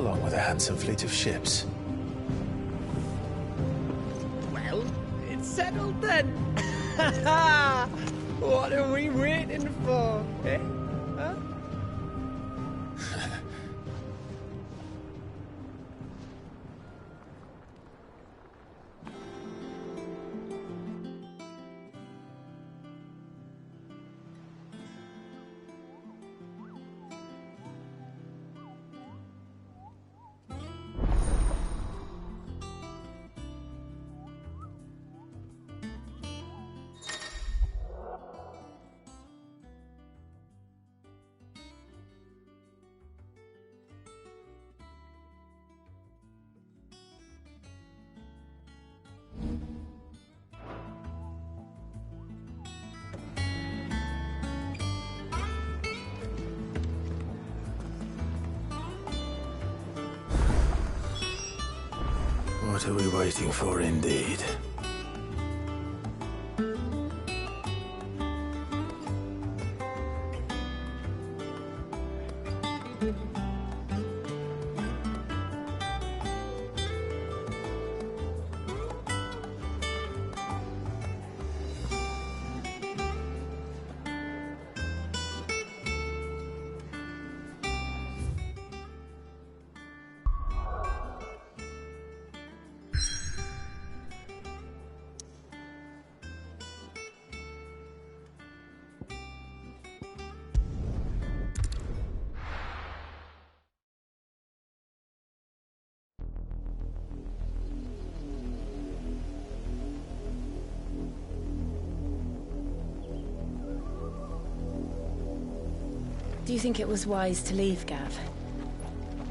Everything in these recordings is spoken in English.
along with a handsome fleet of ships. Well, it's settled then. What are we waiting for, eh? Huh? What are we waiting for, indeed? Do you think it was wise to leave, Gav?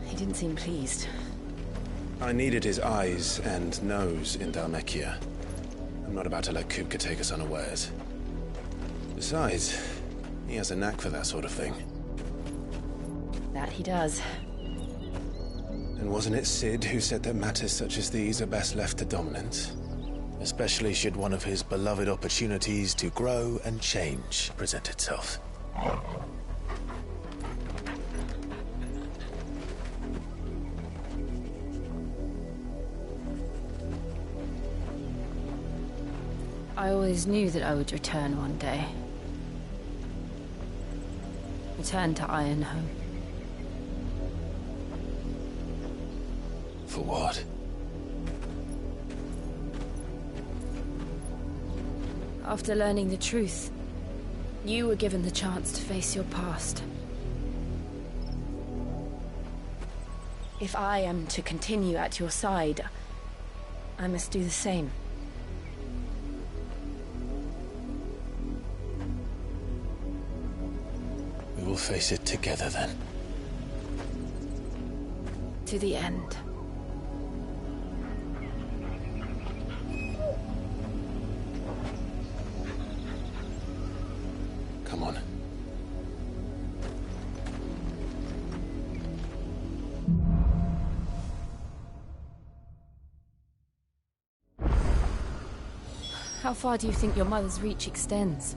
He didn't seem pleased. I needed his eyes and nose in Dhalmekia. I'm not about to let Kupka take us unawares. Besides, he has a knack for that sort of thing. That he does. And wasn't it Sid who said that matters such as these are best left to dominance? Especially should one of his beloved opportunities to grow and change present itself. I always knew that I would return one day. Return to Ironhome. For what? After learning the truth, you were given the chance to face your past. If I am to continue at your side, I must do the same. We will face it together, then. To the end. Come on. How far do you think your mother's reach extends?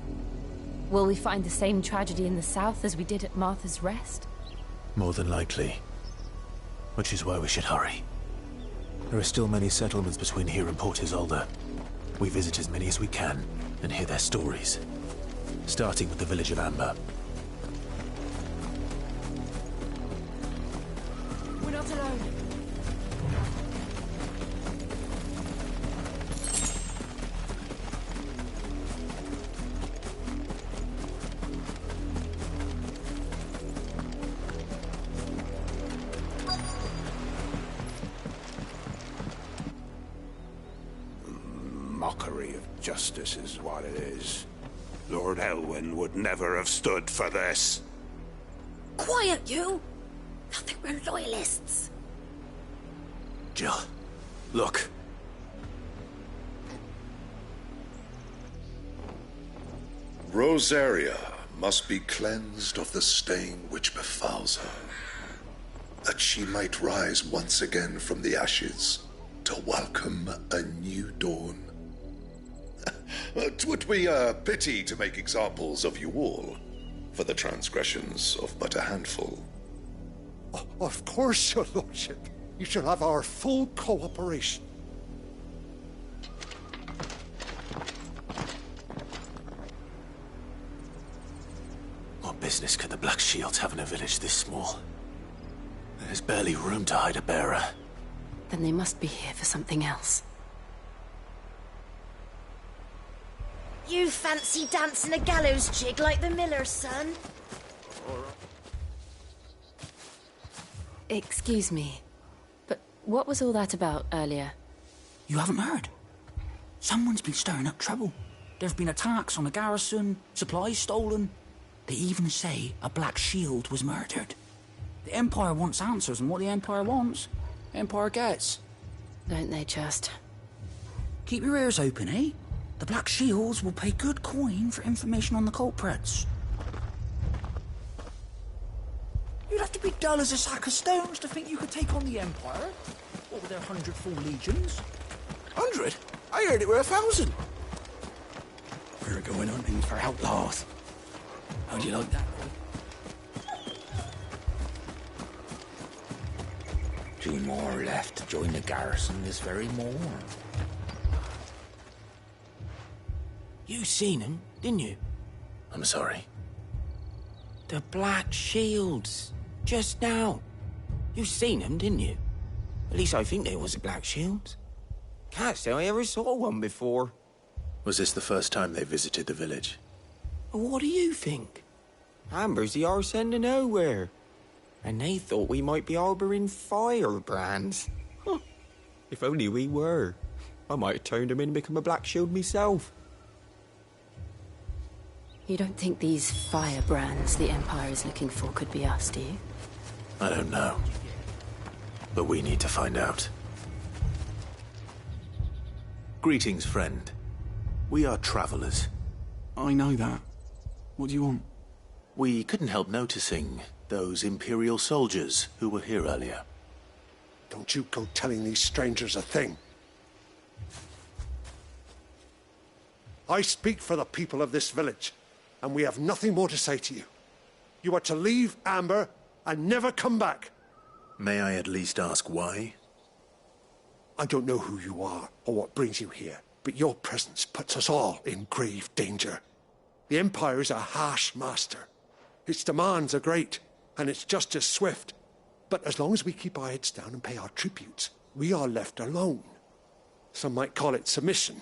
Will we find the same tragedy in the south as we did at Martha's Rest? More than likely. Which is why we should hurry. There are still many settlements between here and Port Isolde. We visit as many as we can and hear their stories. Starting with the village of Amber. We're not alone. Mockery of justice is what it is. Lord Elwyn would never have stood for this. Quiet, you! Nothing, we're loyalists. Jill, look. Rosaria must be cleansed of the stain which befouls her, that she might rise once again from the ashes to welcome a new dawn. 'Twould be a pity to make examples of you all, for the transgressions of but a handful. Of course, your lordship. You shall have our full cooperation. What business could the Black Shields have in a village this small? There's barely room to hide a bearer. Then they must be here for something else. You fancy dancing a gallows jig like the miller's son? Excuse me, but what was all that about earlier? You haven't heard? Someone's been stirring up trouble. There have been attacks on the garrison, supplies stolen. They even say a Black Shield was murdered. The Empire wants answers, and what the Empire wants, Empire gets. Don't they just? Keep your ears open, eh? The Black Shields will pay good coin for information on the culprits. You'd have to be dull as a sack of stones to think you could take on the Empire. What with their 100 full legions? 100? I heard it were 1,000. We're going hunting for outlaws. How'd you like that, Roy? 2 more left to join the garrison this very morn. You seen him, didn't you? I'm sorry. The Black Shields. Just now. You seen them, didn't you? At least I think they was the Black Shields. Can't say I ever saw one before. Was this the first time they visited the village? What do you think? Amber's the arse end of nowhere. And they thought we might be harbouring firebrands. Huh. If only we were. I might have turned them in and become a Black Shield myself. You don't think these firebrands the Empire is looking for could be us, do you? I don't know. But we need to find out. Greetings, friend. We are travelers. I know that. What do you want? We couldn't help noticing those Imperial soldiers who were here earlier. Don't you go telling these strangers a thing. I speak for the people of this village, and we have nothing more to say to you. You are to leave Amber and never come back. May I at least ask why? I don't know who you are or what brings you here, but your presence puts us all in grave danger. The Empire is a harsh master. Its demands are great, and its justice swift. But as long as we keep our heads down and pay our tributes, we are left alone. Some might call it submission.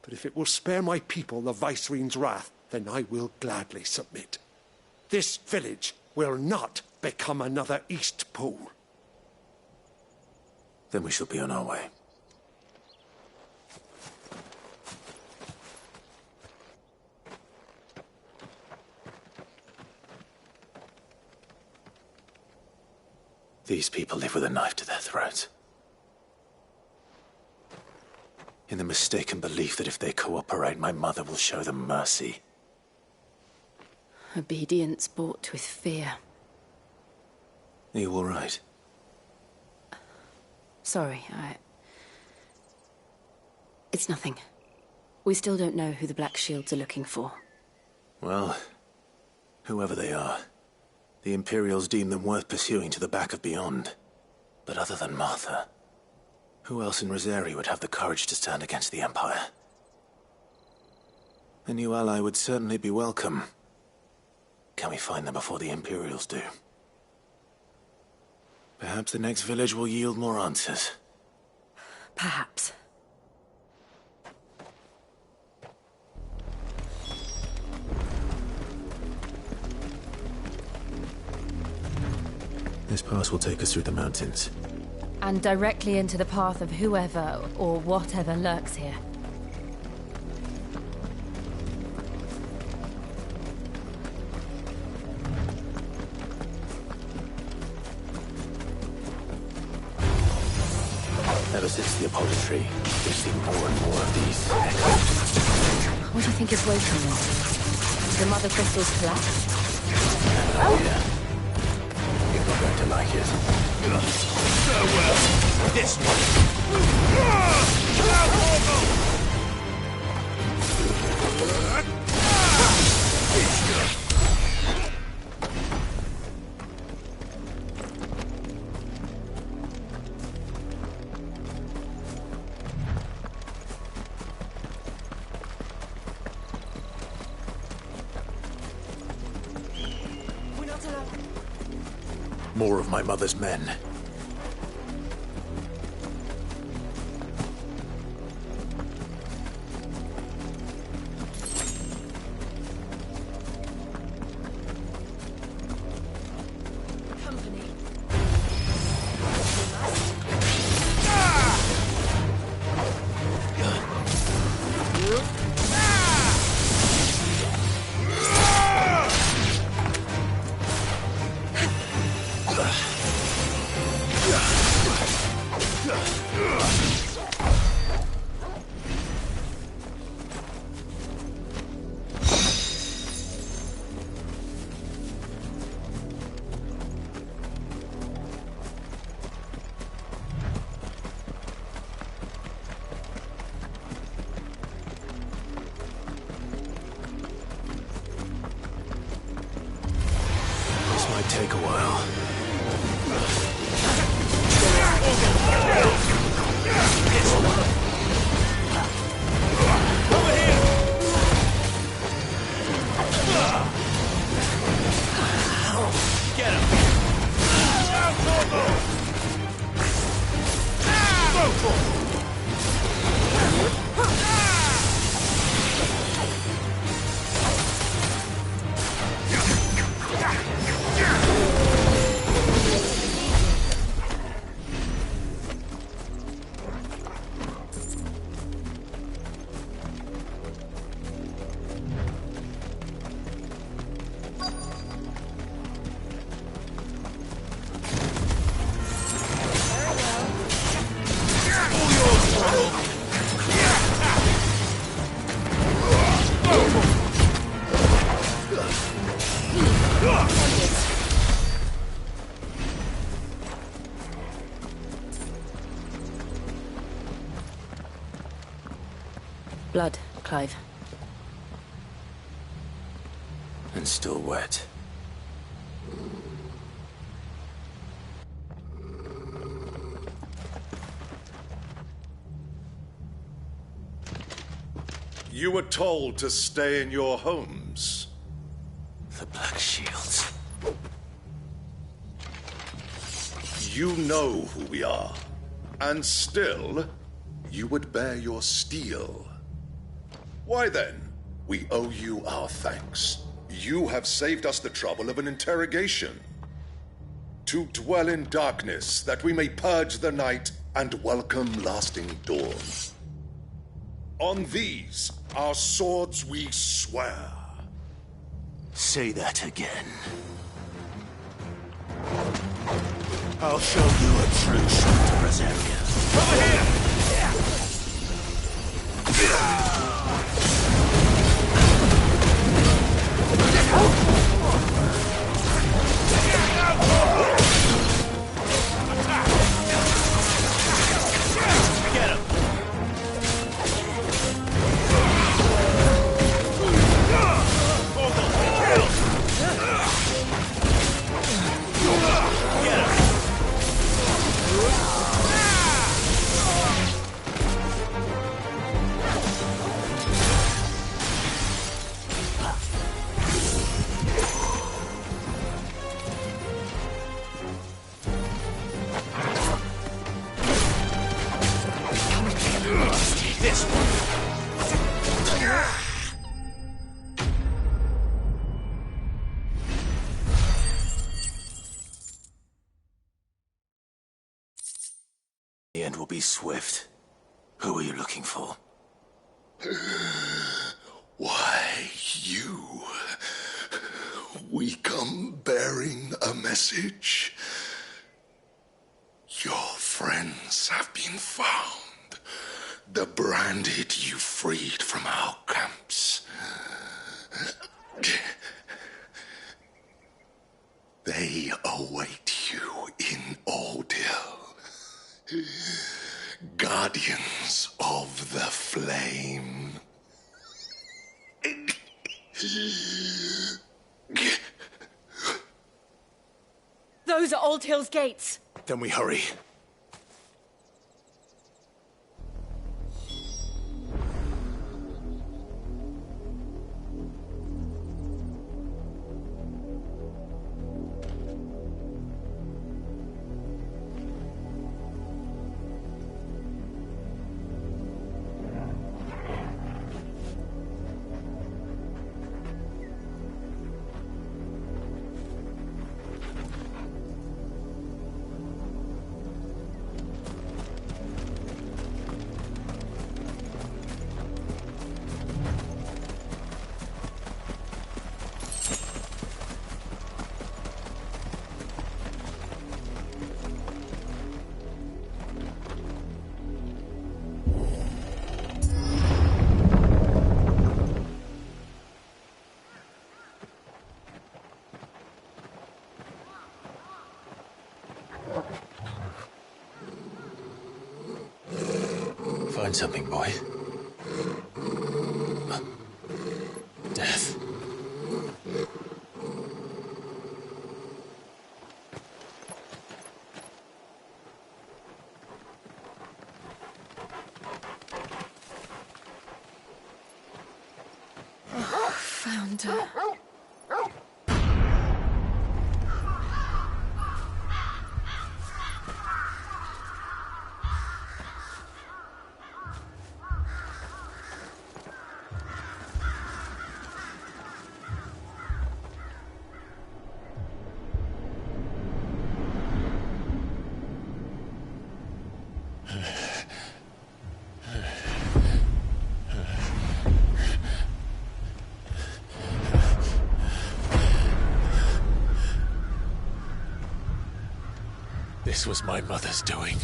But if it will spare my people the Viceroy's wrath, then I will gladly submit. This village will not become another East Pool. Then we shall be on our way. These people live with a knife to their throats. In the mistaken belief that if they cooperate, my mother will show them mercy. Obedience bought with fear. Are you all right? Sorry, It's nothing. We still don't know who the Black Shields are looking for. Well, whoever they are, the Imperials deem them worth pursuing to the back of beyond. But other than Martha, who else in Rosari would have the courage to stand against the Empire? A new ally would certainly be welcome. Can we find them before the Imperials do? Perhaps the next village will yield more answers. Perhaps. This pass will take us through the mountains. And directly into the path of whoever or whatever lurks here. Ever since the Apollo tree, we've seen more and more of these echoes. What do you think is waiting them? The Mother Crystal's collapse? Oh, yeah. You're not going to like it. Farewell. This one. More of my mother's men. Take a while. Over here! Get him! Blood, Clive. And still wet. You were told to stay in your homes. The Black Shields. You know who we are. And still, you would bear your steel. Why then, we owe you our thanks. You have saved us the trouble of an interrogation. To dwell in darkness, that we may purge the night and welcome lasting dawn. On these, our swords we swear. Say that again. I'll show you a true shot of Rosaria. Over here! Get him! This one. The end will be swift. Who are you looking for? Why, you. We come bearing a message. Your friends have been found. The branded you freed from our camps. They await you in Ordeal. Guardians of the Flame. Those are Old Hill's gates. Then we hurry. find something, boy. Death. Found her. This was my mother's doing.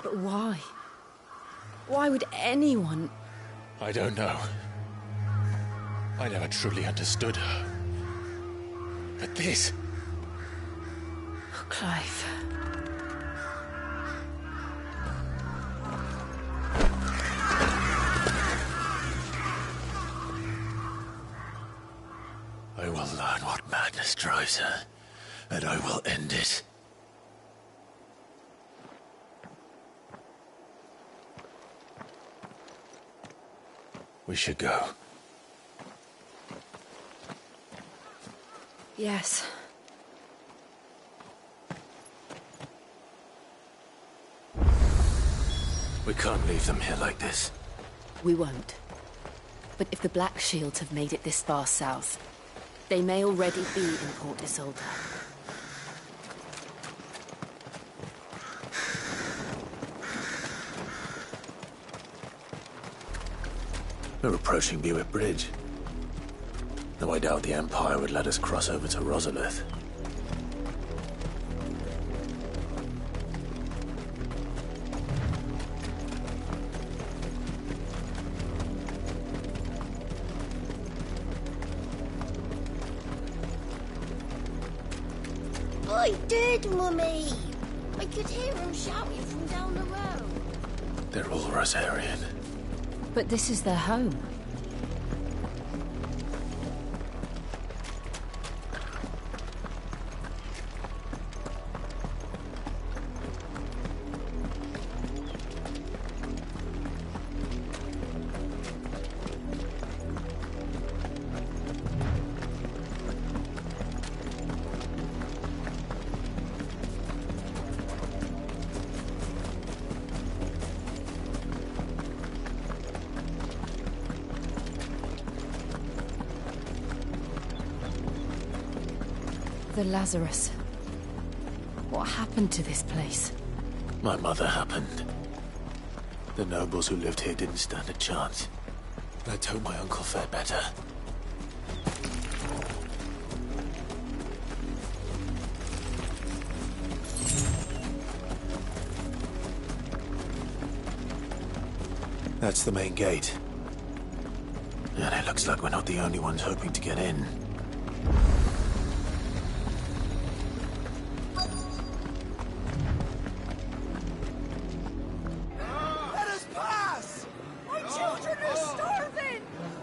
But why? Why would anyone... I don't know. I never truly understood her. But this... Oh, Clive. I will learn what madness drives her, and I will end it. We should go. Yes. We can't leave them here like this. We won't. But if the Black Shields have made it this far south, they may already be in Port Isolde. We're approaching Buick Bridge. Though I doubt the Empire would let us cross over to Rosalith. I did, Mummy! I could hear him shouting from down the road. They're all Rosarian. But this is their home. The Lazarus. What happened to this place? My mother happened. The nobles who lived here didn't stand a chance. Let's hope my uncle fared better. That's the main gate. And it looks like we're not the only ones hoping to get in.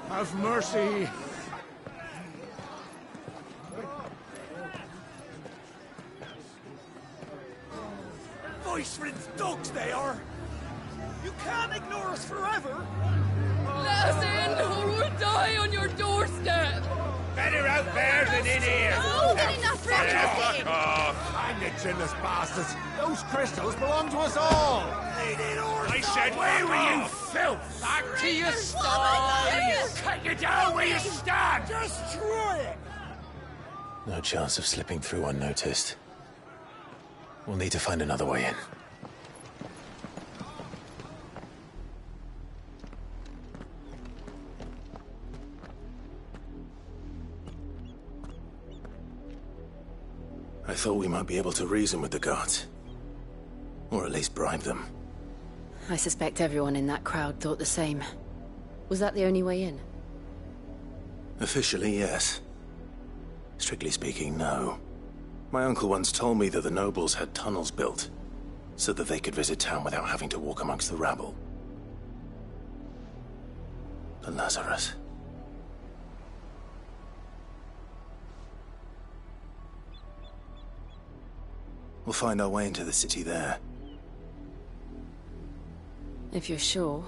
Have mercy! Voice-ridden dogs they are! You can't ignore us forever! Let us in, or we'll die on your doorstep! Better out there than in here! Oh, good enough for everything! Hang the chinless bastards! Those crystals belong to us all! I said, where were you, filth? Back to your stall! Cut you down where you stand! Destroy it! No chance of slipping through unnoticed. We'll need to find another way in. I thought we might be able to reason with the guards. Or at least bribe them. I suspect everyone in that crowd thought the same. Was that the only way in? Officially, yes. Strictly speaking, no. My uncle once told me that the nobles had tunnels built, so that they could visit town without having to walk amongst the rabble. The Lazarus. We'll find our way into the city there. If you're sure.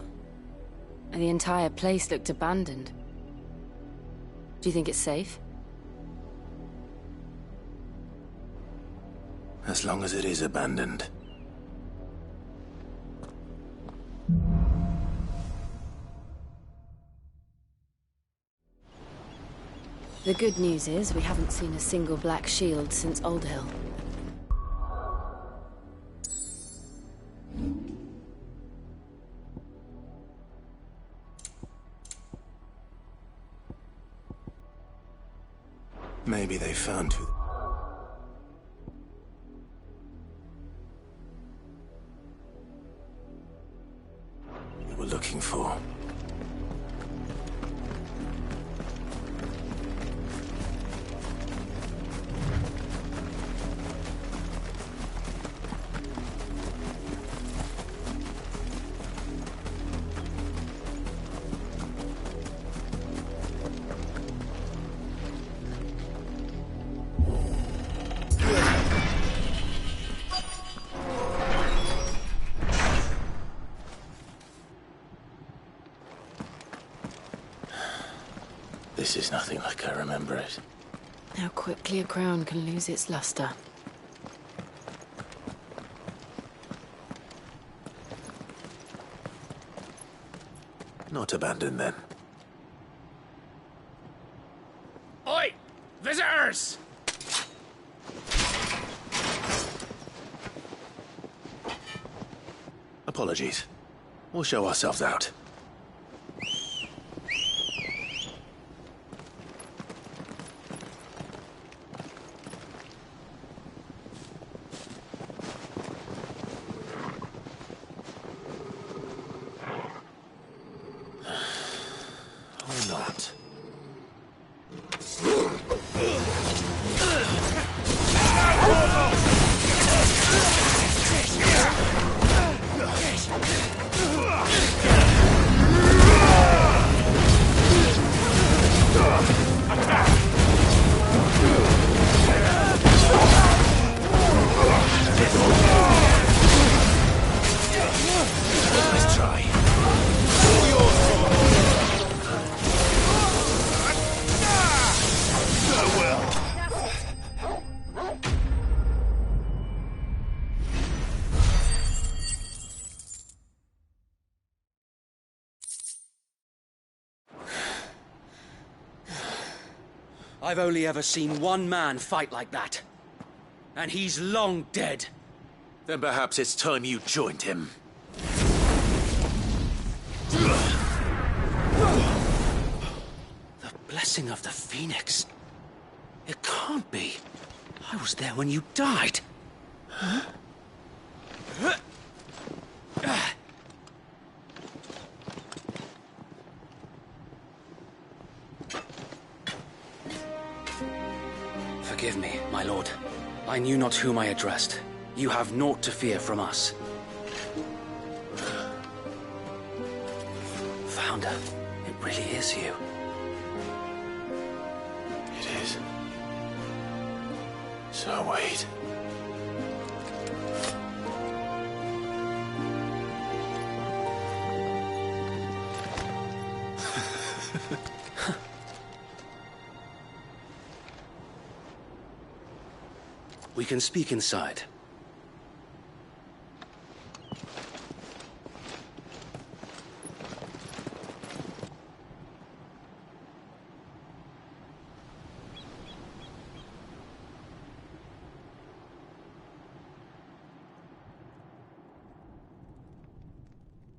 The entire place looked abandoned. Do you think it's safe? As long as it is abandoned. The good news is we haven't seen a single black shield since Old Hill. Maybe they found who they were looking for. This is nothing like I remember it. How quickly a crown can lose its luster. Not abandoned, then. Oi! Visitors! Apologies. We'll show ourselves out. Or not. Let's try. I've only ever seen one man fight like that. And he's long dead. Then perhaps it's time you joined him. The blessing of the Phoenix. It can't be. I was there when you died. Huh? Forgive me, my lord. I knew not whom I addressed. You have naught to fear from us. Founder, it really is you. It is. So wait. We can speak inside.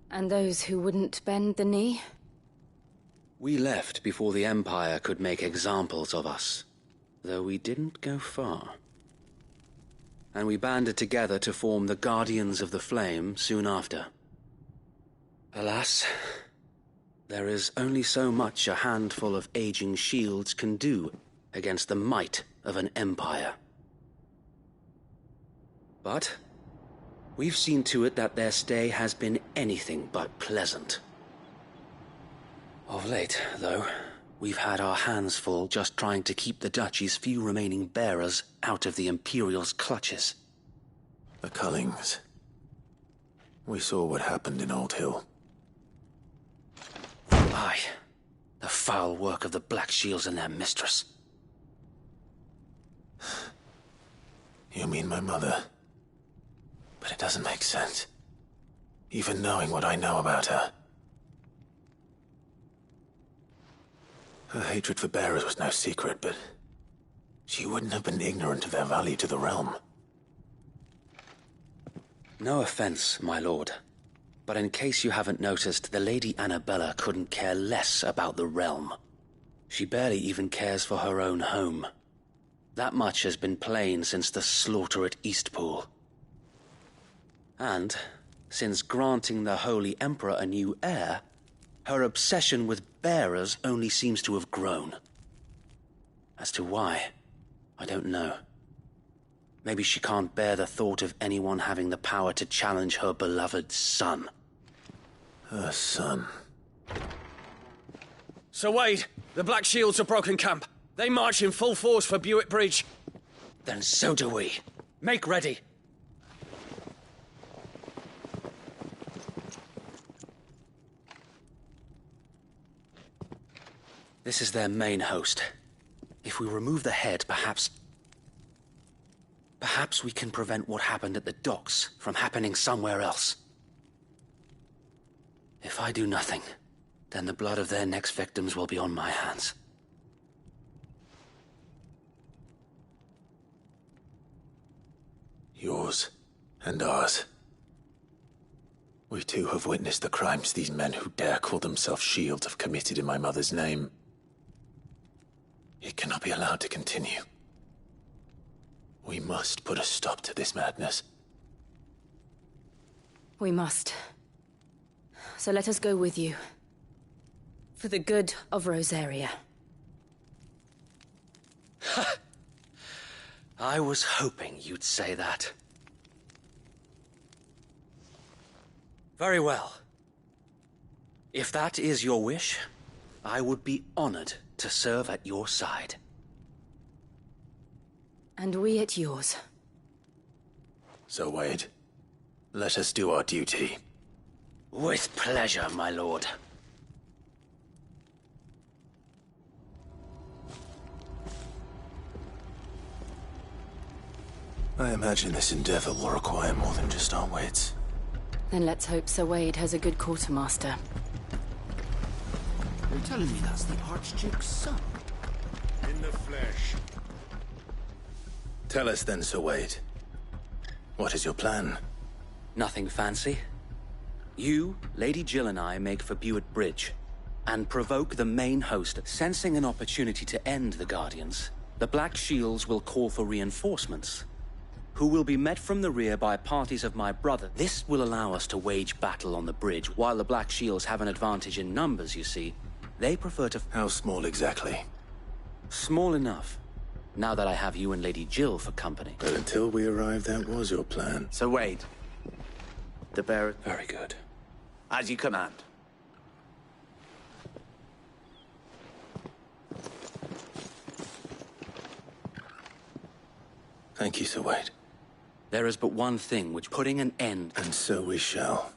And those who wouldn't bend the knee? We left before the Empire could make examples of us, though we didn't go far. And we banded together to form the Guardians of the Flame soon after. Alas, there is only so much a handful of aging shields can do against the might of an empire. But we've seen to it that their stay has been anything but pleasant. Of late, though, we've had our hands full just trying to keep the Duchy's few remaining bearers out of the Imperial's clutches. The Cullings. We saw what happened in Old Hill. Aye. The foul work of the Black Shields and their mistress. You mean my mother? But it doesn't make sense. Even knowing what I know about her. Her hatred for bearers was no secret, but she wouldn't have been ignorant of their value to the realm. No offense, my lord. But in case you haven't noticed, the Lady Annabella couldn't care less about the realm. She barely even cares for her own home. That much has been plain since the slaughter at Eastpool. And, since granting the Holy Emperor a new heir, her obsession with bearers only seems to have grown. As to why, I don't know. Maybe she can't bear the thought of anyone having the power to challenge her beloved son. Her son. Sir Wade, the Black Shields have broken camp. They march in full force for Buick Bridge. Then so do we. Make ready. This is their main host. If we remove the head, perhaps we can prevent what happened at the docks from happening somewhere else. If I do nothing, then the blood of their next victims will be on my hands. Yours and ours. We too have witnessed the crimes these men who dare call themselves shields have committed in my mother's name. It cannot be allowed to continue. We must put a stop to this madness. We must. So let us go with you. For the good of Rosaria. I was hoping you'd say that. Very well. If that is your wish, I would be honored to serve at your side. And we at yours. So, Wade, let us do our duty. With pleasure, my lord. I imagine this endeavor will require more than just our wits. Then let's hope Sir Wade has a good quartermaster. You're telling me that's the Archduke's son? In the flesh. Tell us then, Sir Wade. What is your plan? Nothing fancy. You, Lady Jill and I make for Buick Bridge, and provoke the main host, sensing an opportunity to end the Guardians. The Black Shields will call for reinforcements, who will be met from the rear by parties of my brother. This will allow us to wage battle on the bridge. While the Black Shields have an advantage in numbers, you see, they prefer to... How small exactly? Small enough, now that I have you and Lady Jill for company. But until we arrived, that was your plan. So Wade, the bearer... Very good. As you command. Thank you, Sir Wade. There is but one thing which putting an end... And so we shall.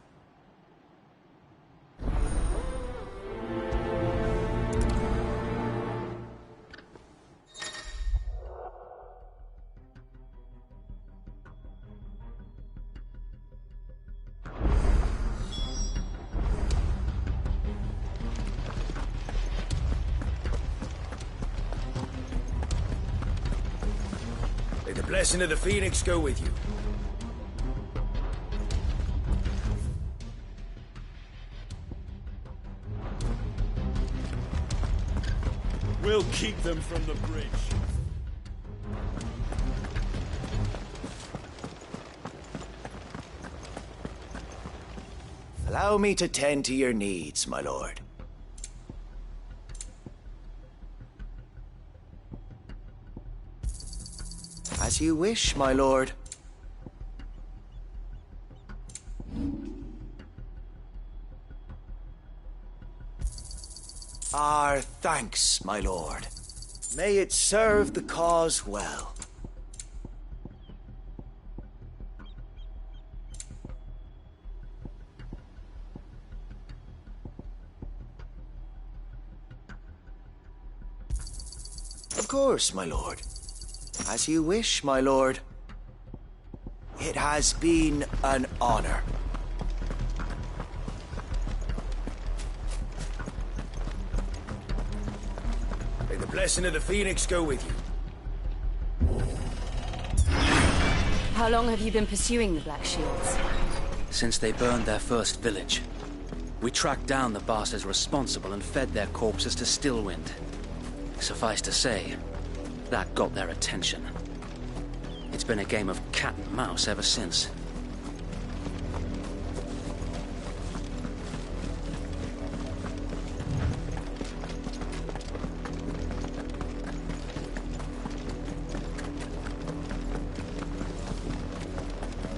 May the blessing of the Phoenix go with you. We'll keep them from the bridge. Allow me to tend to your needs, my lord. As you wish, my lord. Our thanks, my lord. May it serve the cause well. Of course, my lord. As you wish, my lord. It has been an honor. May the blessing of the Phoenix go with you. How long have you been pursuing the Black Shields? Since they burned their first village. We tracked down the bastards responsible and fed their corpses to Stillwind. Suffice to say, that got their attention. It's been a game of cat and mouse ever since.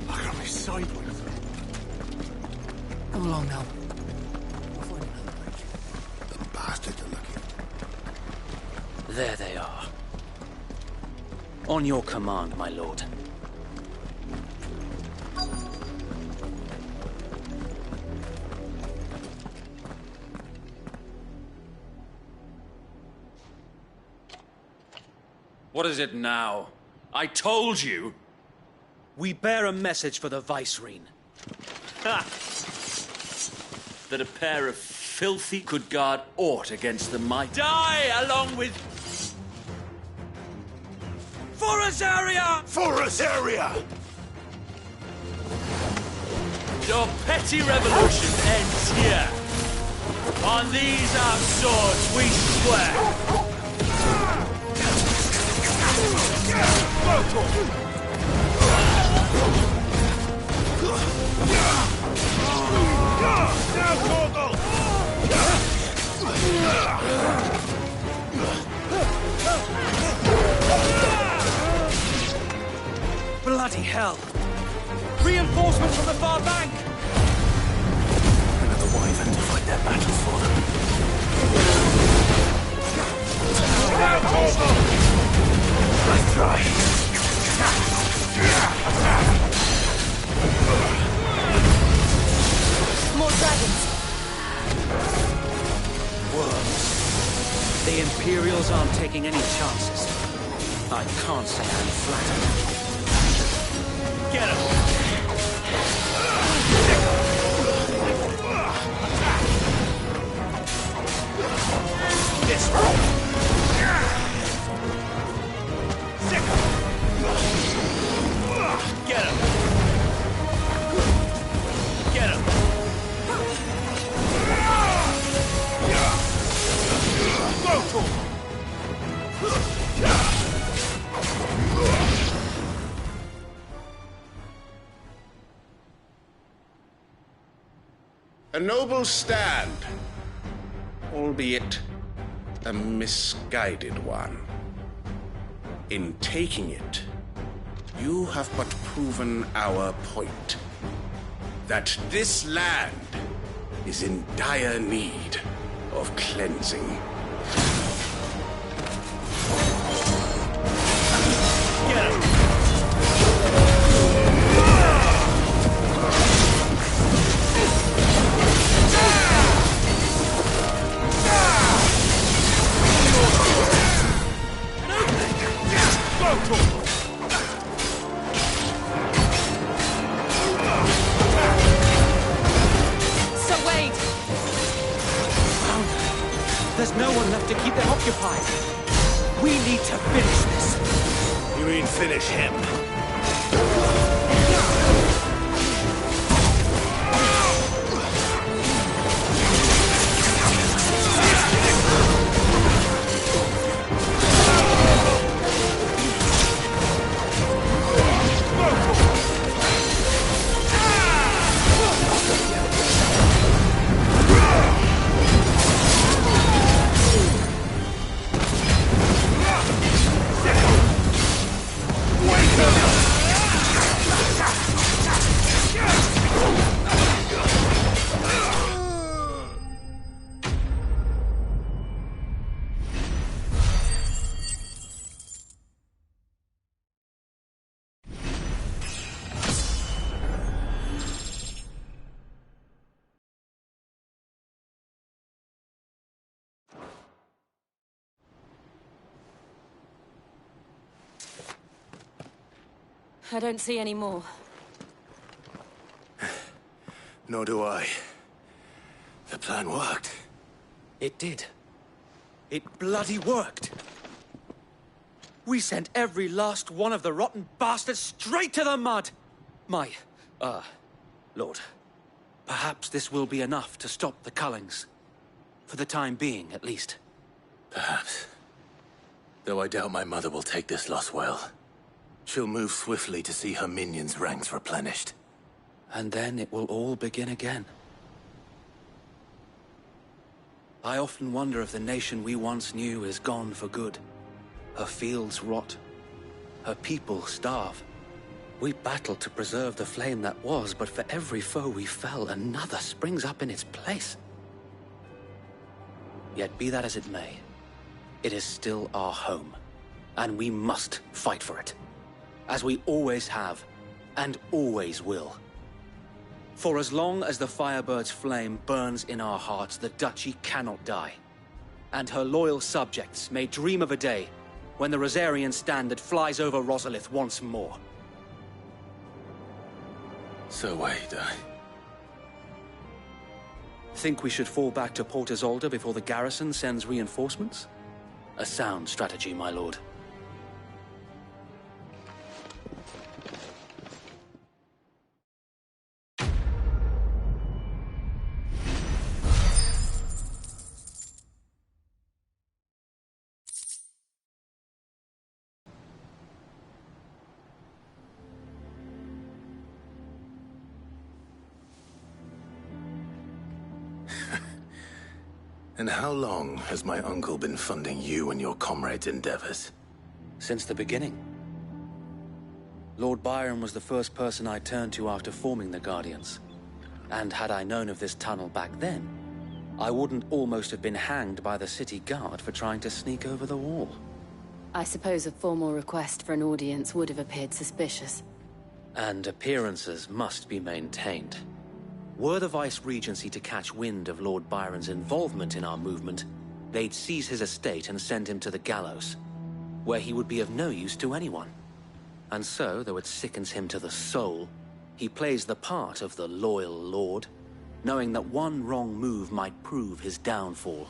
I got me sideways. Come along now. The bastards are looking. There they are. On your command, my lord. What is it now? I told you! We bear a message for the Vicereine. Ha! That a pair of filthy could guard aught against the might. Die along with... For Azaria! For Azaria! Your petty revolution ends here. On these our swords we swear. Bloody hell! Reinforcements from the far bank! Another wyvern to fight their battles for them. I try. More dragons! Worms. The Imperials aren't taking any chances. I can't say I'm flattered. Get him! This way! Get him! Get him! Go to him! A noble stand, albeit a misguided one. In taking it, you have but proven our point. That this land is in dire need of cleansing. Get him! So Wade! There's no one left to keep them occupied. We need to finish this. You mean finish him? Wake up! I don't see any more. Nor do I. The plan worked. It did. It bloody worked. We sent every last one of the rotten bastards straight to the mud! Lord, perhaps this will be enough to stop the Cullings. For the time being, at least. Perhaps. Though I doubt my mother will take this loss well. She'll move swiftly to see her minions' ranks replenished. And then it will all begin again. I often wonder if the nation we once knew is gone for good. Her fields rot. Her people starve. We battled to preserve the flame that was, but for every foe we fell, another springs up in its place. Yet be that as it may, it is still our home, and we must fight for it, as we always have, and always will. For as long as the Firebird's flame burns in our hearts, the Duchy cannot die, and her loyal subjects may dream of a day when the Rosarian standard flies over Rosalith once more. So wait, Think we should fall back to Port Isolde before the garrison sends reinforcements? A sound strategy, my lord. And how long has my uncle been funding you and your comrades' endeavors? Since the beginning. Lord Byron was the first person I turned to after forming the Guardians. And had I known of this tunnel back then, I wouldn't almost have been hanged by the city guard for trying to sneak over the wall. I suppose a formal request for an audience would have appeared suspicious. And appearances must be maintained. Were the Vice-Regency to catch wind of Lord Byron's involvement in our movement, they'd seize his estate and send him to the gallows, where he would be of no use to anyone. And so, though it sickens him to the soul, he plays the part of the loyal lord, knowing that one wrong move might prove his downfall.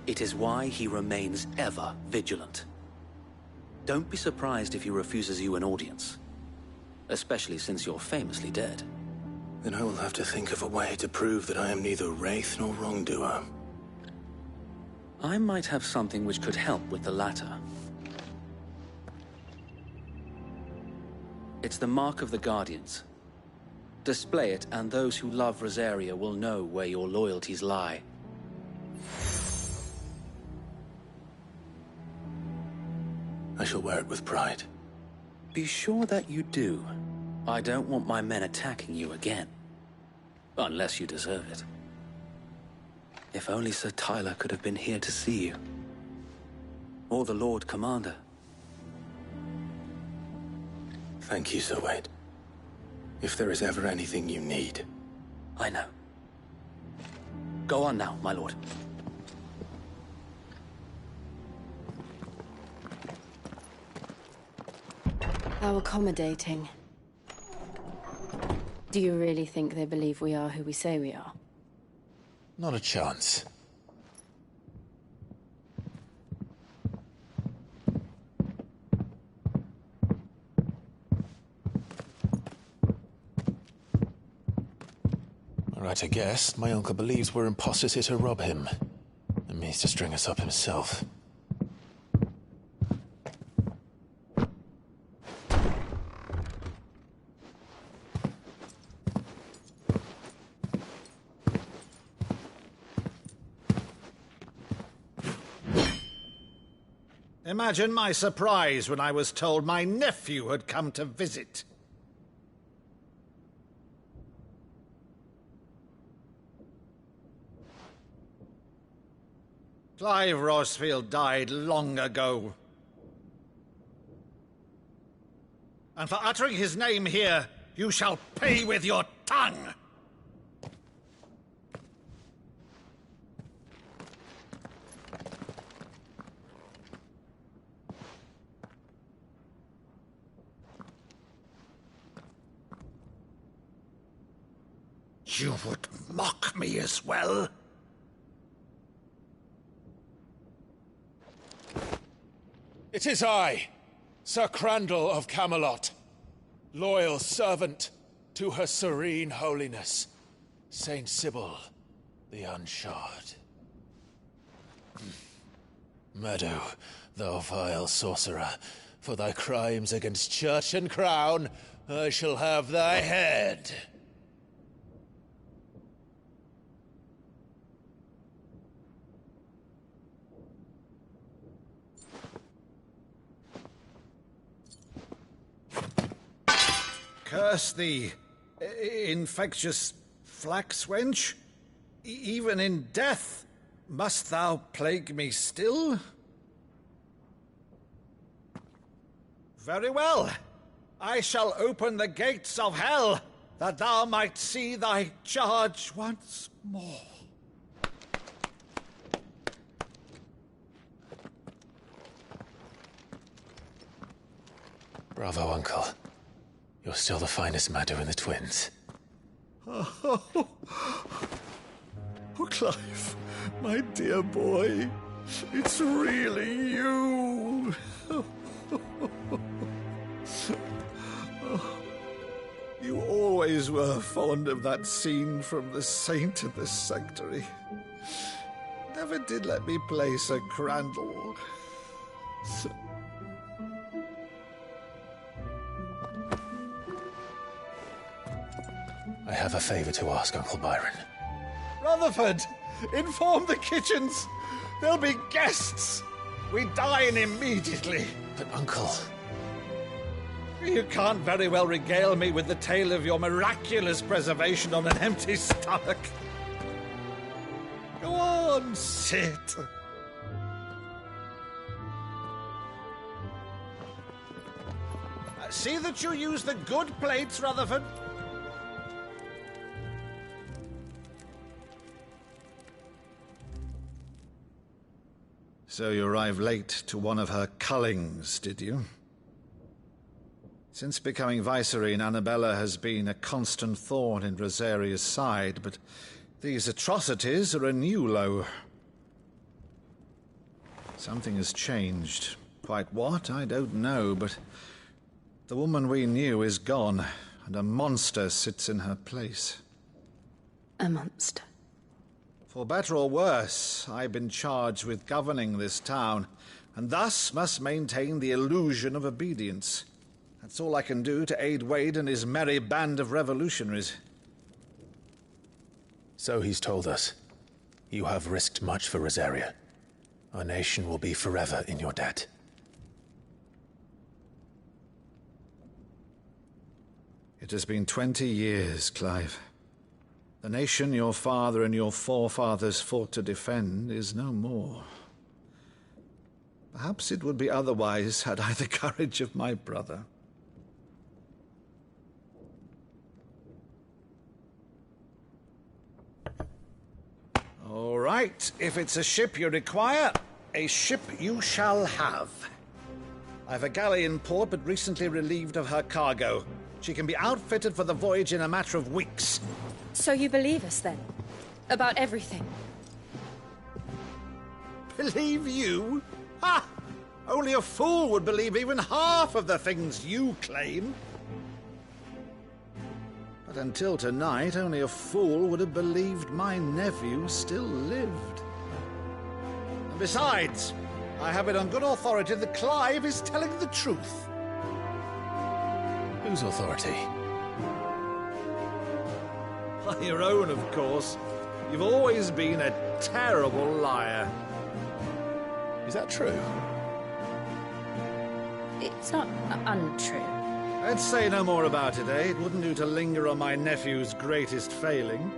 It is why he remains ever vigilant. Don't be surprised if he refuses you an audience, especially since you're famously dead. Then I will have to think of a way to prove that I am neither wraith nor wrongdoer. I might have something which could help with the latter. It's the mark of the Guardians. Display it, and those who love Rosaria will know where your loyalties lie. I shall wear it with pride. Be sure that you do. I don't want my men attacking you again. Unless you deserve it. If only Sir Tyler could have been here to see you. Or the Lord Commander. Thank you, Sir Wade. If there is ever anything you need. I know. Go on now, my lord. How accommodating. Do you really think they believe we are who we say we are? Not a chance. Right, I guess. My uncle believes we're imposters here to rob him. And means to string us up himself. Imagine my surprise when I was told my nephew had come to visit. Clive Rosfield died long ago. And for uttering his name here, you shall pay with your tongue! You would mock me as well? It is I, Sir Crandall of Camelot, loyal servant to Her Serene Holiness, Saint Sybil the Unshod. Meadow, thou vile sorcerer, for thy crimes against church and crown, I shall have thy head. Curse thee, infectious flax wench. Even in death, must thou plague me still? Very well. I shall open the gates of hell, that thou might see thy charge once more. Bravo, Uncle. You're still the finest Maddo in the twins. Oh, Clive, my dear boy, it's really you. You always were fond of that scene from The Saint in the Sanctuary. Never did let me play Sir Crandall. I have a favor to ask, Uncle Byron. Rutherford, inform the kitchens. There'll be guests. We dine immediately. But, Uncle... You can't very well regale me with the tale of your miraculous preservation on an empty stomach. Go on, sit. See that you use the good plates, Rutherford. So you arrived late to one of her cullings, did you? Since becoming Vicereine, Annabella has been a constant thorn in Rosaria's side, but these atrocities are a new low. Something has changed. Quite what, I don't know, but the woman we knew is gone, and a monster sits in her place. A monster? For better or worse, I've been charged with governing this town, and thus must maintain the illusion of obedience. That's all I can do to aid Wade and his merry band of revolutionaries. So he's told us. You have risked much for Rosaria. Our nation will be forever in your debt. It has been 20 years, Clive. The nation your father and your forefathers fought to defend is no more. Perhaps it would be otherwise had I the courage of my brother. All right, if it's a ship you require, a ship you shall have. I've a galley in port, but recently relieved of her cargo. She can be outfitted for the voyage in a matter of weeks. So you believe us, then? About everything? Believe you? Ha! Only a fool would believe even half of the things you claim. But until tonight, only a fool would have believed my nephew still lived. And besides, I have it on good authority that Clive is telling the truth. Whose authority? On your own, of course. You've always been a terrible liar. Is that true? It's not untrue. Let's say no more about it, eh? It wouldn't do to linger on my nephew's greatest failing.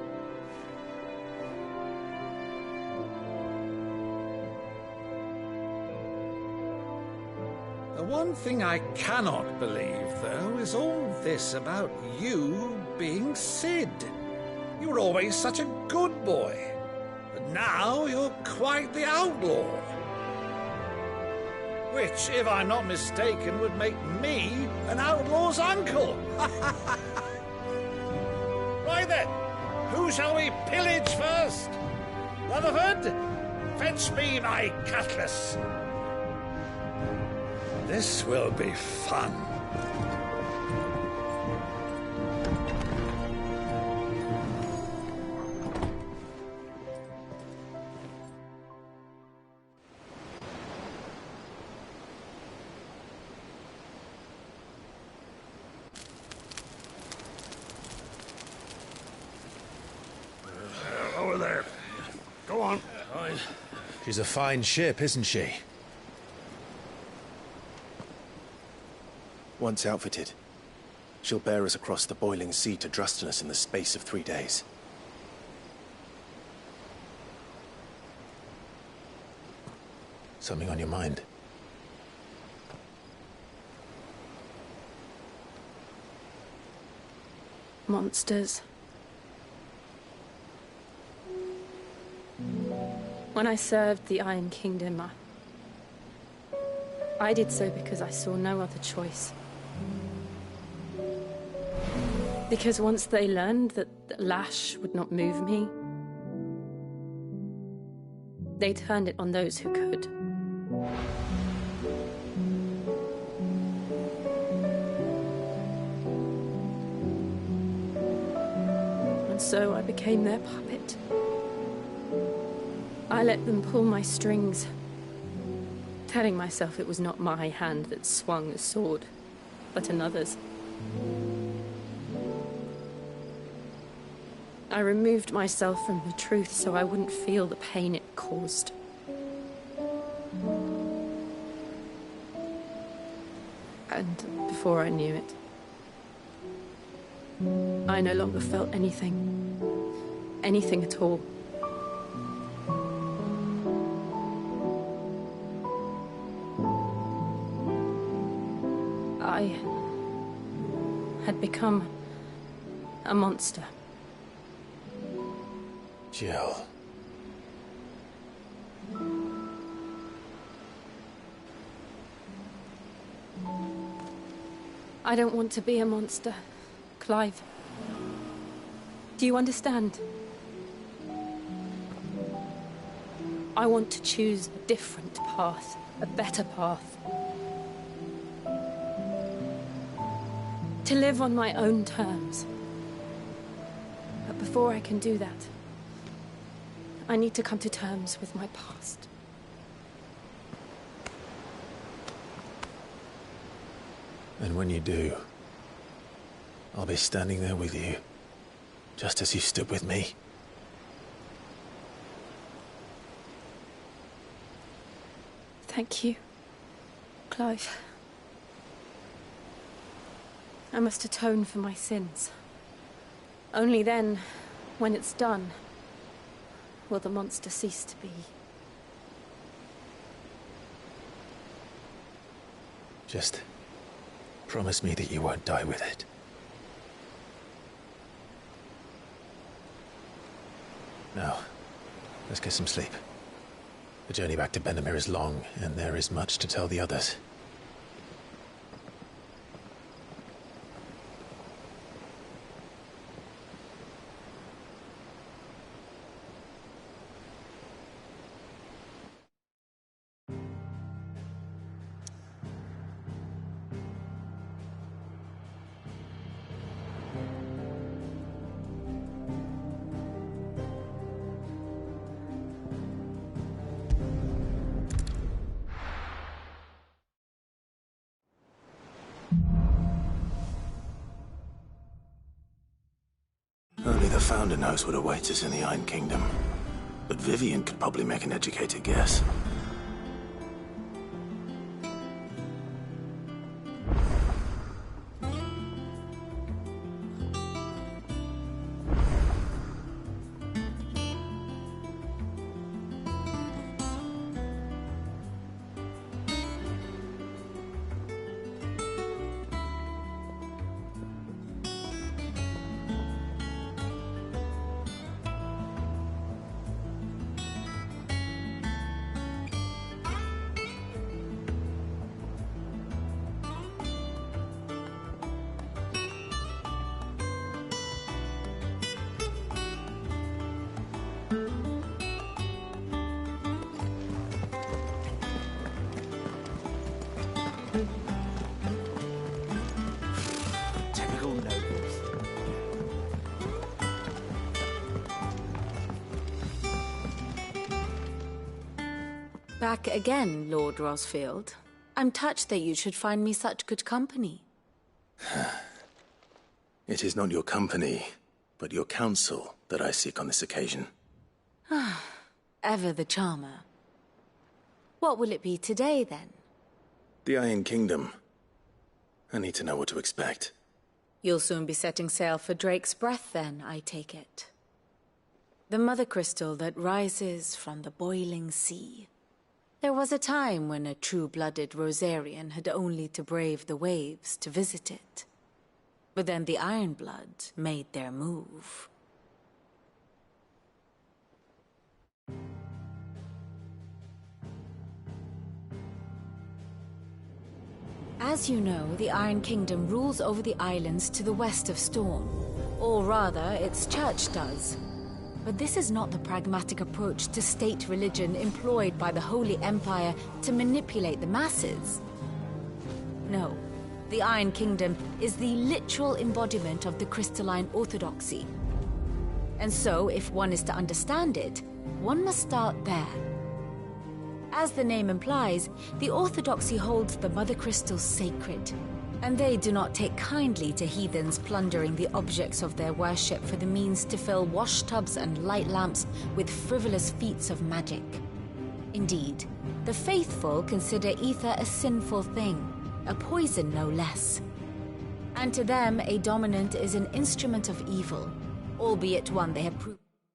The one thing I cannot believe, though, is all this about you being Sid. You were always such a good boy, but now you're quite the outlaw. Which, if I'm not mistaken, would make me an outlaw's uncle. Right then, Who shall we pillage first? Rutherford, fetch me my cutlass. This will be fun. Over there. Go on. She's a fine ship, isn't she? Once outfitted, she'll bear us across the boiling sea to Drustenus in the space of 3 days. Something on your mind? Monsters. When I served the Iron Kingdom, I did so because I saw no other choice. Because once they learned that the lash would not move me, they turned it on those who could. And so I became their puppet. I let them pull my strings, telling myself it was not my hand that swung the sword, but another's. I removed myself from the truth so I wouldn't feel the pain it caused. And before I knew it, I no longer felt anything. Anything at all. I had become a monster. Jill. I don't want to be a monster, Clive. Do you understand? I want to choose a different path, a better path. To live on my own terms. But before I can do that, I need to come to terms with my past. And when you do, I'll be standing there with you, just as you stood with me. Thank you, Clive. I must atone for my sins. Only then, when it's done, will the monster cease to be. Just promise me that you won't die with it. Now, let's get some sleep. The journey back to Benamir is long, and there is much to tell the others. Only the Founder knows what awaits us in the Iron Kingdom. But Vivian could probably make an educated guess. Back again, Lord Rosfield. I'm touched that you should find me such good company. It is not your company, but your counsel that I seek on this occasion. Ever the charmer. What will it be today, then? The Iron Kingdom. I need to know what to expect. You'll soon be setting sail for Drake's Breath, then, I take it. The mother crystal that rises from the boiling sea. There was a time when a true-blooded Rosarian had only to brave the waves to visit it. But then the Ironblood made their move. As you know, the Iron Kingdom rules over the islands to the west of Storm. Or rather, its church does. But this is not the pragmatic approach to state religion employed by the Holy Empire to manipulate the masses. No, the Iron Kingdom is the literal embodiment of the crystalline orthodoxy. And so, if one is to understand it, one must start there. As the name implies, the orthodoxy holds the Mother Crystals sacred, and they do not take kindly to heathens plundering the objects of their worship for the means to fill washtubs and light lamps with frivolous feats of magic. Indeed, the faithful consider ether a sinful thing, a poison no less. And to them, a dominant is an instrument of evil, albeit one they have proved.